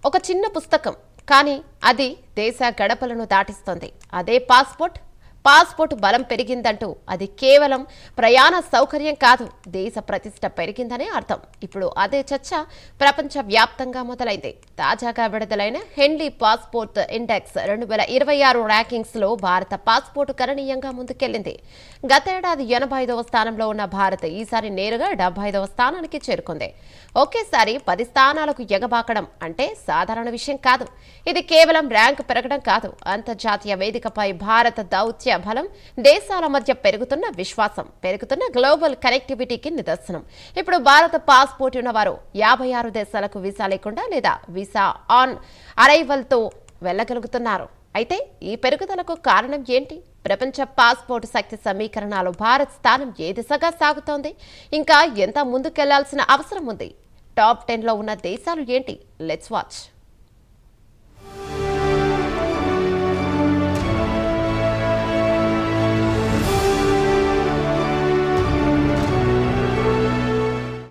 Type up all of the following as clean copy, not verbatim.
ఒక చిన్న పుస్తకం, కానీ అది దేశ గడపలను దాటిస్తుంది. అదే పాస్పోర్ట్. పాస్పోర్ట్ బలం పెరిగిందంటూ అది కేవలం ప్రయాణ సౌకర్యం కాదు, దేశ ప్రతిష్ట పెరిగిందనే అర్థం. ఇప్పుడు అదే చర్చ ప్రపంచ వ్యాప్తంగా మొదలైంది. తాజాగా విడుదలైన హెన్లీ పాస్పోర్ట్ ఇండెక్స్ 2026 ర్యాంకింగ్స్ లో భారత పాస్పోర్ట్ గణనీయంగా ముందుకెళ్లింది. గతేడాది 85వ స్థానంలో ఉన్న భారత్ ఈసారి నేరుగా 75వ స్థానానికి చేరుకుంది. ఒకేసారి 10 స్థానాలకు ఎగబాకడం అంటే సాధారణ విషయం కాదు. ఇది కేవలం ర్యాంకు పెరగడం కాదు, అంతర్జాతీయ వేదికపై భారత దౌత్య బలం, దేశాల మధ్య పెరుగుతున్న విశ్వాసం, పెరుగుతున్న గ్లోబల్ కనెక్టివిటీకి నిదర్శనం. ఇప్పుడు భారత పాస్పోర్ట్ ఉన్నవారు 56 దేశాలకు వీసా లేకుండా లేదా వీసా ఆన్ అరైవల్ తో వెళ్లగలుగుతున్నారు. అయితే ఈ పెరుగుదలకు కారణం ఏంటి? ప్రపంచ పాస్పోర్ట్ శక్తి సమీకరణలో భారత్ స్థానం ఏ దిశగా సాగుతోంది? ఇంకా ఎంత ముందుకెళ్లాల్సిన అవసరం ఉంది? టాప్ 10 లో ఉన్న దేశాలు ఏంటి? Let's watch.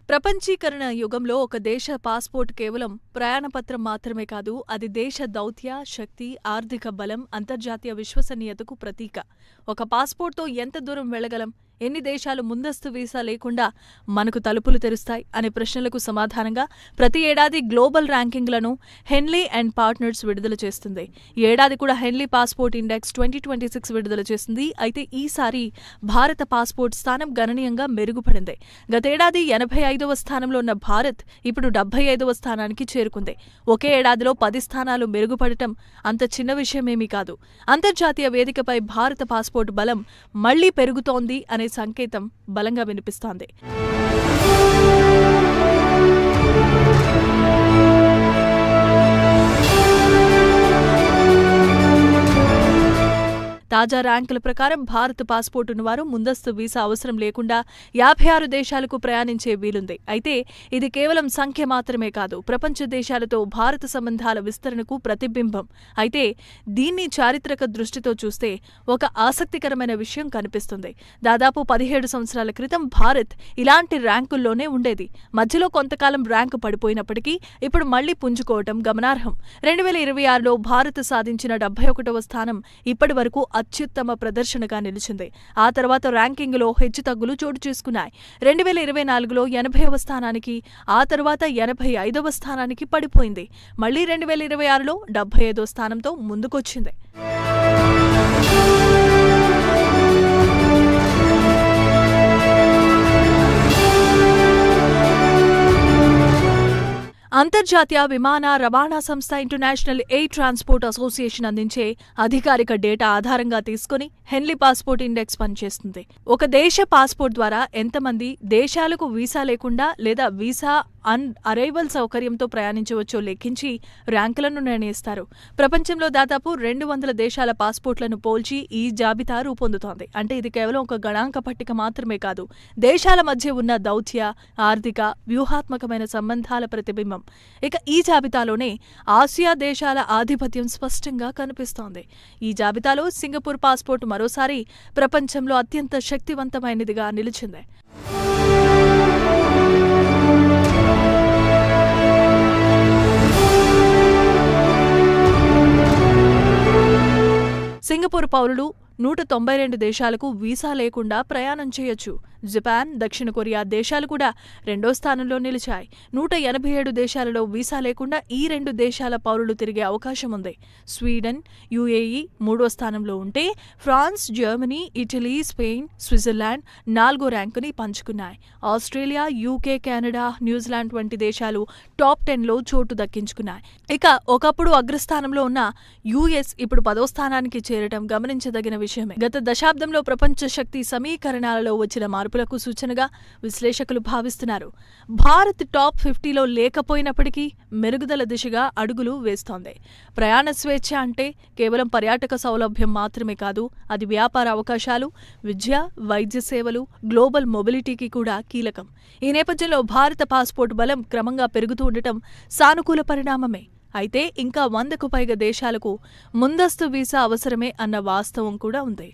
ప్రపంచీకరణ యుగంలో ఒక దేశ పాస్పోర్ట్ కేవలం ప్రయాణపత్రం మాత్రమే కాదు, అది దేశ దౌత్య శక్తి, ఆర్థిక బలం, అంతర్జాతీయ విశ్వసనీయతకు ప్రతీక. ఒక పాస్పోర్ట్తో ఎంత దూరం వెళ్లగలం? ఎన్ని దేశాలు ముందస్తు వీసా లేకుండా మనకు తలుపులు తెరుస్తాయి అనే ప్రశ్నలకు సమాధానంగా ప్రతి ఏడాది గ్లోబల్ ర్యాంకింగ్లను హెన్లీ అండ్ పార్ట్నర్స్ విడుదల చేస్తుంది. ఈ ఏడాది కూడా హెన్లీ పాస్పోర్ట్ ఇండెక్స్ 2026 విడుదల చేసింది. అయితే ఈసారి భారత పాస్పోర్ట్ స్థానం గణనీయంగా మెరుగుపడింది. గతేడాది 85వ స్థానంలో ఉన్న భారత్ ఇప్పుడు 75వ స్థానానికి చేరుకుంది. ఒకే ఏడాదిలో 10 స్థానాలు మెరుగుపడటం అంత చిన్న విషయమేమీ కాదు. అంతర్జాతీయ వేదికపై భారత పాస్పోర్ట్ బలం మళ్లీ పెరుగుతోంది అనే సంకేతం బలంగా వినిపిస్తోంది. తాజా ర్యాంకుల ప్రకారం భారత పాస్పోర్ట్ ఉన్నవారు ముందస్తు వీసా అవసరం లేకుండా 56 దేశాలకు ప్రయాణించే వీలుంది. అయితే ఇది కేవలం సంఖ్య మాత్రమే కాదు, ప్రపంచ దేశాలతో భారత సంబంధాల విస్తరణకు ప్రతిబింబం. అయితే దీన్ని చారిత్రక దృష్టితో చూస్తే ఒక ఆసక్తికరమైన విషయం కనిపిస్తుంది. దాదాపు 17 సంవత్సరాల క్రితం భారత్ ఇలాంటి ర్యాంకుల్లోనే ఉండేది. మధ్యలో కొంతకాలం ర్యాంకు పడిపోయినప్పటికీ ఇప్పుడు మళ్లీ పుంజుకోవటం గమనార్హం. 2026లో భారత్ సాధించిన 71వ స్థానం ఇప్పటి వరకు అత్యుత్తమ ప్రదర్శనగా నిలిచింది. ఆ తర్వాత ర్యాంకింగ్లో హెచ్చుతగ్గులు చోటు చేసుకున్నాయి. 2024లో 80వ స్థానానికి, ఆ తర్వాత 85వ స్థానానికి పడిపోయింది. మళ్లీ 2026లో 75వ స్థానంతో ముందుకొచ్చింది. అంతర్జాతీయ విమాన రవాణా సంస్థ ఇంటర్నేషనల్ ఎయిర్ ట్రాన్స్పోర్ట్ అసోసియేషన్ అందించే అధికారిక డేటా ఆధారంగా తీసుకుని హెన్లీ పాస్పోర్ట్ ఇండెక్స్ పనిచేస్తుంది. ఒక దేశ పాస్పోర్ట్ ద్వారా ఎంతమంది దేశాలకు వీసా లేకుండా లేదా వీసా అన్ అరైవల్ సౌకర్యంతో ప్రయాణించవచ్చో లెక్కించి ర్యాంకులను నిర్ణయిస్తారు. ప్రపంచంలో దాదాపు 200 దేశాల పాస్పోర్ట్లను పోల్చి ఈ జాబితా రూపొందుతోంది. అంటే ఇది కేవలం ఒక గణాంక పట్టిక మాత్రమే కాదు, దేశాల మధ్య ఉన్న దౌత్య, ఆర్థిక, వ్యూహాత్మకమైన సంబంధాల ప్రతిబింబం. ఇక ఈ జాబితాలోనే ఆసియా దేశాల ఆధిపత్యం స్పష్టంగా కనిపిస్తోంది. ఈ జాబితాలో సింగపూర్ పాస్పోర్ట్ మరోసారి ప్రపంచంలో అత్యంత శక్తివంతమైనదిగా నిలిచింది. సింగపూర్ పౌరులు 192 దేశాలకు వీసా లేకుండా ప్రయాణం చేయొచ్చు. జపాన్, దక్షిణ కొరియా దేశాలు కూడా 2వ స్థానంలో నిలిచాయి. 187 దేశాలలో వీసా లేకుండా ఈ 2 దేశాల పౌరులు తిరిగే అవకాశం ఉంది. స్వీడన్, యుఏఈ 3వ స్థానంలో ఉంటే France, Germany, Italy, Spain, Switzerland 4వ ర్యాంకుని పంచుకున్నాయి. ఆస్ట్రేలియా, యూకే, కెనడా, న్యూజిలాండ్ వంటి దేశాలు టాప్ 10లో చోటు దక్కించుకున్నాయి. ఇక ఒకప్పుడు అగ్రస్థానంలో ఉన్న యుఎస్ ఇప్పుడు 10వ స్థానానికి చేరటం గమనించదగిన విషయమే. గత దశాబ్దంలో ప్రపంచ శక్తి సమీకరణాలలో వచ్చిన మార్పులకు సూచనగా విశ్లేషకులు భావిస్తున్నారు. భారత్ టాప్ 50లో లేకపోయినప్పటికీ మెరుగుదల దిశగా అడుగులు వేస్తోంది. ప్రయాణ స్వేచ్ఛ అంటే కేవలం పర్యాటక సౌలభ్యం మాత్రమే కాదు, అది వ్యాపార అవకాశాలు, విద్య, వైద్య సేవలు, గ్లోబల్ మొబిలిటీకి కూడా కీలకం. ఈ నేపథ్యంలో భారత పాస్పోర్ట్ బలం క్రమంగా పెరుగుతూ ఉండటం సానుకూల పరిణామమే. అయితే ఇంకా 100కు పైగా దేశాలకు ముందస్తు వీసా అవసరమే అన్న వాస్తవం కూడా ఉంది.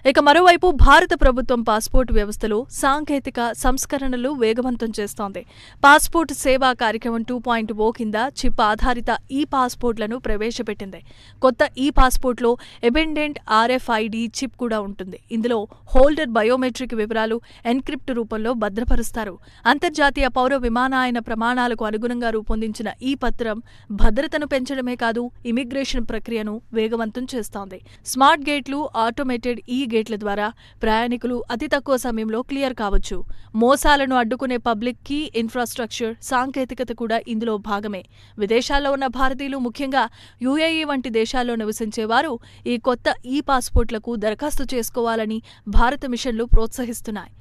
ఇక మరోవైపు భారత ప్రభుత్వం పాస్పోర్ట్ వ్యవస్థలో సాంకేతిక సంస్కరణలు వేగవంతం చేస్తోంది. పాస్పోర్ట్ సేవా కార్యక్రమం 2.0 కింద చిప్ ఆధారిత ఈ పాస్పోర్ట్లను ప్రవేశపెట్టింది. కొత్త ఈ పాస్పోర్ట్లో ఎబెండెంట్ RFID చిప్ కూడా ఉంటుంది. ఇందులో హోల్డర్ బయోమెట్రిక్ వివరాలు ఎన్క్రిప్ట్ రూపంలో భద్రపరుస్తారు. అంతర్జాతీయ పౌర విమానయాన ప్రమాణాలకు అనుగుణంగా రూపొందించిన ఈ పత్రం భద్రతను పెంచడమే కాదు, ఇమిగ్రేషన్ ప్రక్రియను వేగవంతం చేస్తోంది. స్మార్ట్ గేట్లు, ఆటోమేటెడ్ ఈ గేట్ల ద్వారా ప్రయాణికులు అతి తక్కువ సమయంలో క్లియర్ కావచ్చు. మోసాలను అడ్డుకునే పబ్లిక్ కీ ఇన్ఫ్రాస్ట్రక్చర్ సాంకేతికత కూడా ఇందులో భాగమే. విదేశాల్లో ఉన్న భారతీయులు, ముఖ్యంగా UAE వంటి దేశాల్లో నివసించేవారు ఈ కొత్త ఈ పాస్పోర్ట్లకు దరఖాస్తు చేసుకోవాలని భారత మిషన్లు ప్రోత్సహిస్తున్నాయి.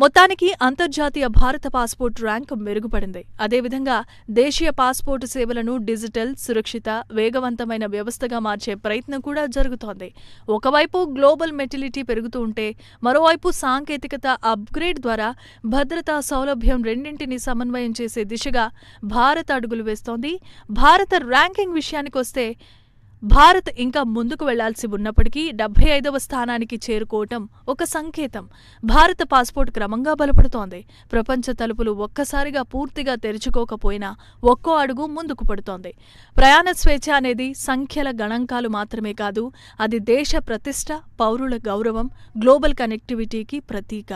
మొత్తానికి అంతర్జాతీయ భారత పాస్పోర్ట్ ర్యాంక్ మెరుగుపడింది. అదేవిధంగా దేశీయ పాస్పోర్టు సేవలను డిజిటల్, సురక్షిత, వేగవంతమైన వ్యవస్థగా మార్చే ప్రయత్నం కూడా జరుగుతోంది. ఒకవైపు గ్లోబల్ మెటిలిటీ పెరుగుతూ ఉంటే, మరోవైపు సాంకేతికత అప్గ్రేడ్ ద్వారా భద్రతా సౌలభ్యం రెండింటినీ సమన్వయం చేసే దిశగా భారత్ అడుగులు వేస్తోంది. భారత ర్యాంకింగ్ విషయానికొస్తే భారత్ ఇంకా ముందుకు వెళ్లాల్సి ఉన్నప్పటికీ 75వ స్థానానికి చేరుకోవటం ఒక సంకేతం. భారత పాస్పోర్ట్ క్రమంగా బలపడుతోంది. ప్రపంచ తలుపులు ఒక్కసారిగా పూర్తిగా తెరుచుకోకపోయినా ఒక్కో అడుగు ముందుకు పడుతోంది. ప్రయాణ స్వేచ్ఛ అనేది సంఖ్యల గణాంకాలు మాత్రమే కాదు, అది దేశ ప్రతిష్ట, పౌరుల గౌరవం, గ్లోబల్ కనెక్టివిటీకి ప్రతీక.